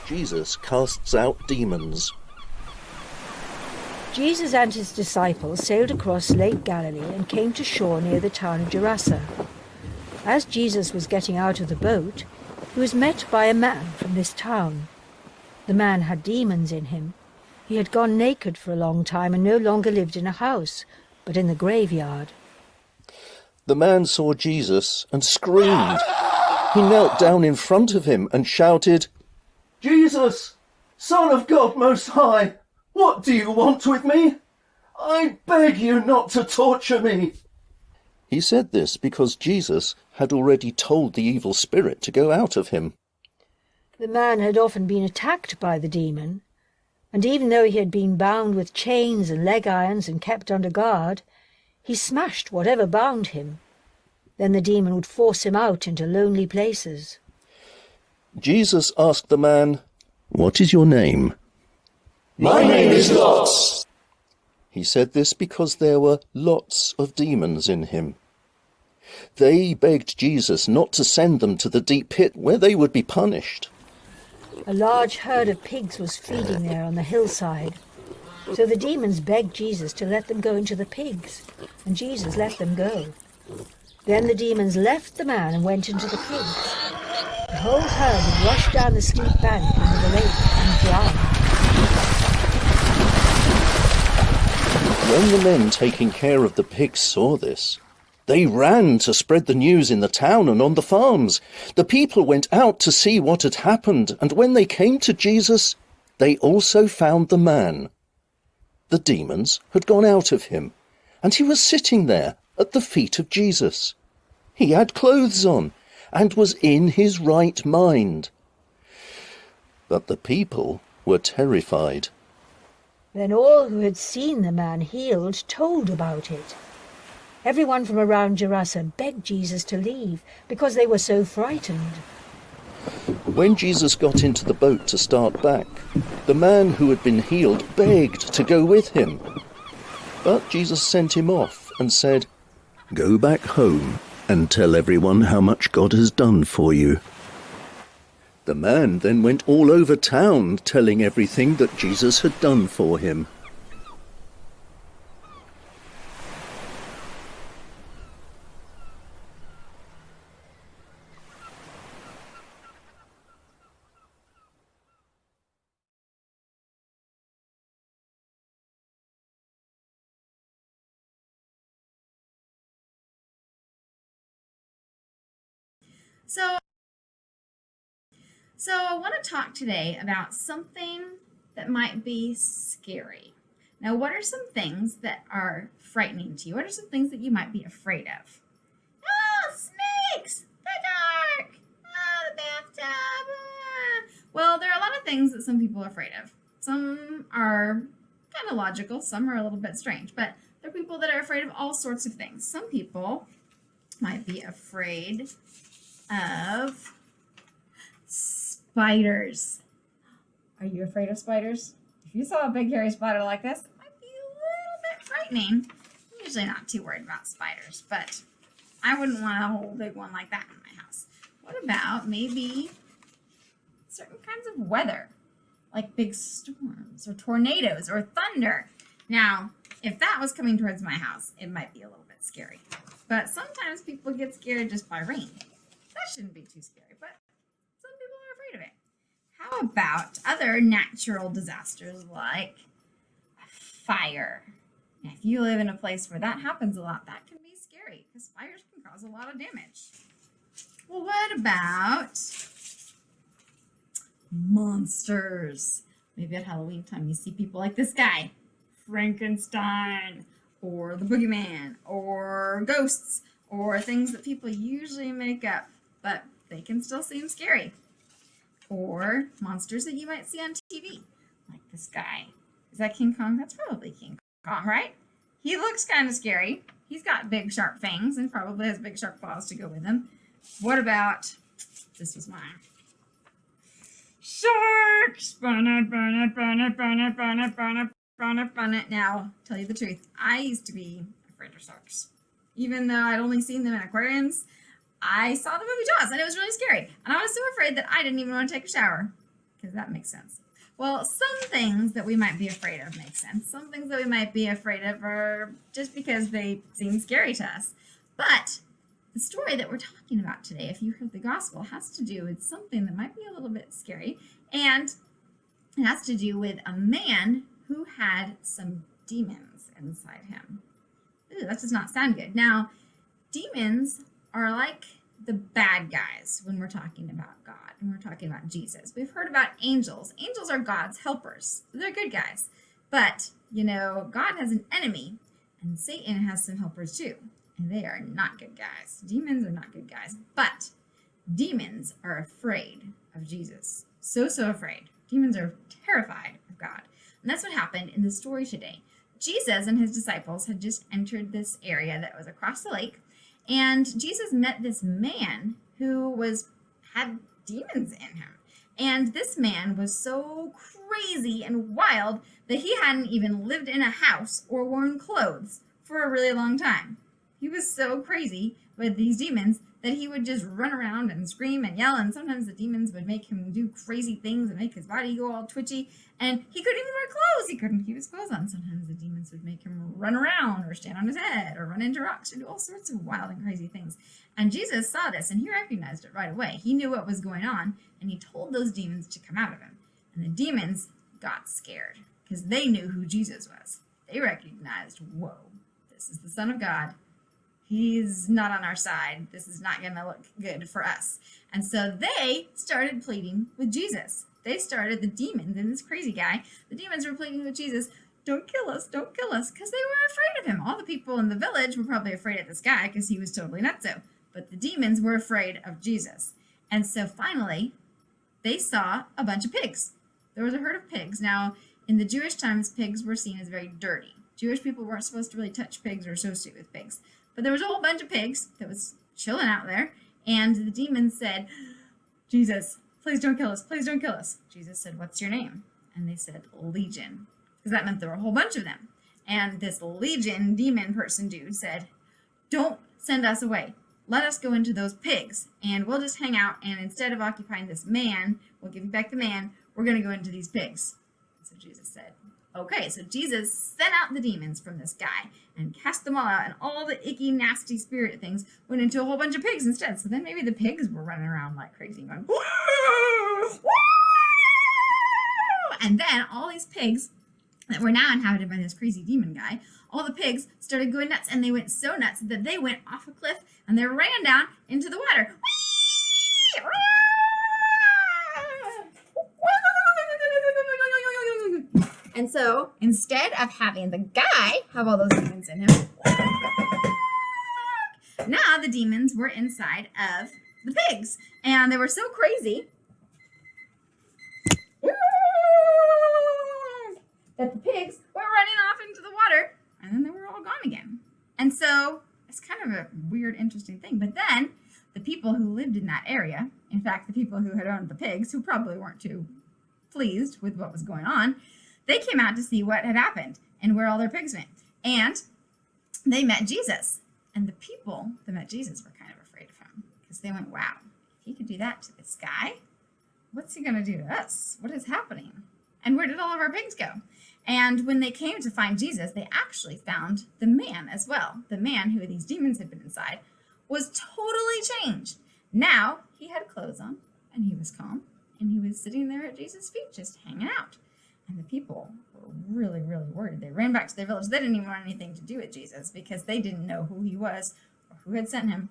Jesus casts out demons. Jesus and his disciples sailed across Lake Galilee and came to shore near the town of Gerasa. As Jesus was getting out of the boat, he was met by a man from this town. The man had demons in him. He had gone naked for a long time and no longer lived in a house, but in the graveyard. The man saw Jesus and screamed. He knelt down in front of him and shouted, "Jesus, Son of God Most High, what do you want with me? I beg you not to torture me." He said this because Jesus had already told the evil spirit to go out of him. The man had often been attacked by the demon, and even though he had been bound with chains and leg irons and kept under guard, he smashed whatever bound him. Then the demon would force him out into lonely places. Jesus asked the man, "What is your name?" "My name is Lots." He said this because there were lots of demons in him. They begged Jesus not to send them to the deep pit where they would be punished. A large herd of pigs was feeding there on the hillside. So the demons begged Jesus to let them go into the pigs, and Jesus let them go. Then the demons left the man and went into the pigs. The whole herd would rush down the steep bank into the lake and drown. When the men taking care of the pigs saw this, they ran to spread the news in the town and on the farms. The people went out to see what had happened, and when they came to Jesus, they also found the man. The demons had gone out of him, and he was sitting there at the feet of Jesus. He had clothes on and was in his right mind. But the people were terrified. Then all who had seen the man healed told about it. Everyone from around Gerasa begged Jesus to leave because they were so frightened. When Jesus got into the boat to start back, the man who had been healed begged to go with him. But Jesus sent him off and said, "Go back home and tell everyone how much God has done for you." The man then went all over town telling everything that Jesus had done for him. So I want to talk today about something that might be scary. Now, what are some things that are frightening to you? What are some things that you might be afraid of? Oh, snakes! The dark! Oh, the bathtub! Well, there are a lot of things that some people are afraid of. Some are kind of logical, some are a little bit strange, but there are people that are afraid of all sorts of things. Some people might be afraid of spiders. Are you afraid of spiders? If you saw a big hairy spider like this, it might be a little bit frightening. I'm usually not too worried about spiders, but I wouldn't want a whole big one like that in my house. What about maybe certain kinds of weather, like big storms or tornadoes or thunder? Now, if that was coming towards my house, it might be a little bit scary. But sometimes people get scared just by rain. That shouldn't be too scary, but some people are afraid of it. How about other natural disasters like fire? Now, if you live in a place where that happens a lot, that can be scary because fires can cause a lot of damage. Well, what about monsters? Maybe at Halloween time you see people like this guy, Frankenstein, or the boogeyman, or ghosts, or things that people usually make up, but they can still seem scary. Or monsters that you might see on TV, like this guy. Is that King Kong? That's probably King Kong, right? He looks kind of scary. He's got big sharp fangs and probably has big sharp claws to go with him. What about, this was mine, sharks! Burn it, burn it, burn it, burn it, burn it, burn it, burn it, burn it. Now, tell you the truth, I used to be afraid of sharks. Even though I'd only seen them in aquariums, I saw the movie Jaws and it was really scary. And I was so afraid that I didn't even want to take a shower. Because that makes sense. Well, some things that we might be afraid of make sense. Some things that we might be afraid of are just because they seem scary to us. But the story that we're talking about today, if you heard the gospel, has to do with something that might be a little bit scary. And it has to do with a man who had some demons inside him. Ooh, that does not sound good. Now, demons are like the bad guys when we're talking about God and we're talking about Jesus. We've heard about angels. Angels are God's helpers. They're good guys. But, you know, God has an enemy and Satan has some helpers too. And they are not good guys. Demons are not good guys. But demons are afraid of Jesus. So afraid. Demons are terrified of God. And that's what happened in the story today. Jesus and his disciples had just entered this area that was across the lake. And Jesus met this man who had demons in him. And this man was so crazy and wild that he hadn't even lived in a house or worn clothes for a really long time. He was so crazy with these demons that he would just run around and scream and yell, and sometimes the demons would make him do crazy things and make his body go all twitchy, and he couldn't even wear clothes. He couldn't keep his clothes on. Sometimes the demons would make him run around or stand on his head or run into rocks or do all sorts of wild and crazy things. And Jesus saw this, and he recognized it right away. He knew what was going on, and he told those demons to come out of him. And the demons got scared because they knew who Jesus was. They recognized, whoa, this is the Son of God. He's not on our side. This is not going to look good for us. And so they started pleading with Jesus. They started, the demons and this crazy guy, the demons were pleading with Jesus, don't kill us, because they were afraid of him. All the people in the village were probably afraid of this guy because he was totally nutso. But the demons were afraid of Jesus. And so finally, they saw a bunch of pigs. There was a herd of pigs. Now, in the Jewish times, pigs were seen as very dirty. Jewish people weren't supposed to really touch pigs or associate with pigs. But there was a whole bunch of pigs that was chilling out there. And the demons said, Jesus, please don't kill us. Please don't kill us. Jesus said, what's your name? And they said, Legion. Because that meant there were a whole bunch of them. And this Legion demon person dude said, don't send us away. Let us go into those pigs. And we'll just hang out. And instead of occupying this man, we'll give you back the man. We're going to go into these pigs. So Jesus said, okay. So Jesus sent out the demons from this guy and cast them all out, and all the icky, nasty spirit things went into a whole bunch of pigs instead. So then maybe the pigs were running around like crazy, going, woo! Woo! And then all these pigs that were now inhabited by this crazy demon guy, all the pigs started going nuts, and they went so nuts that they went off a cliff and they ran down into the water. And so, instead of having the guy have all those demons in him, now the demons were inside of the pigs. And they were so crazy that the pigs were running off into the water, and then they were all gone again. And so it's kind of a weird, interesting thing. But then the people who lived in that area, in fact, the people who had owned the pigs, who probably weren't too pleased with what was going on, they came out to see what had happened and where all their pigs went. And they met Jesus. And the people that met Jesus were kind of afraid of him because they went, wow, if he could do that to this guy, what's he going to do to us? What is happening? And where did all of our pigs go? And when they came to find Jesus, they actually found the man as well. The man who these demons had been inside was totally changed. Now he had clothes on and he was calm and he was sitting there at Jesus' feet just hanging out. And the people were really, really worried. They ran back to their village. They didn't even want anything to do with Jesus because they didn't know who he was or who had sent him.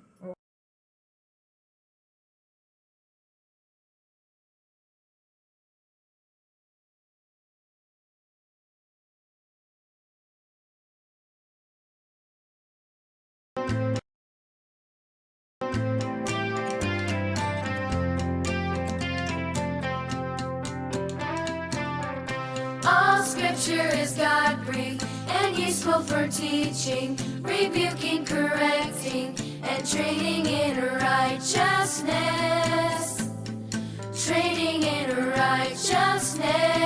All scripture is God-breathed and useful for teaching, rebuking, correcting, and training in righteousness. Training in righteousness.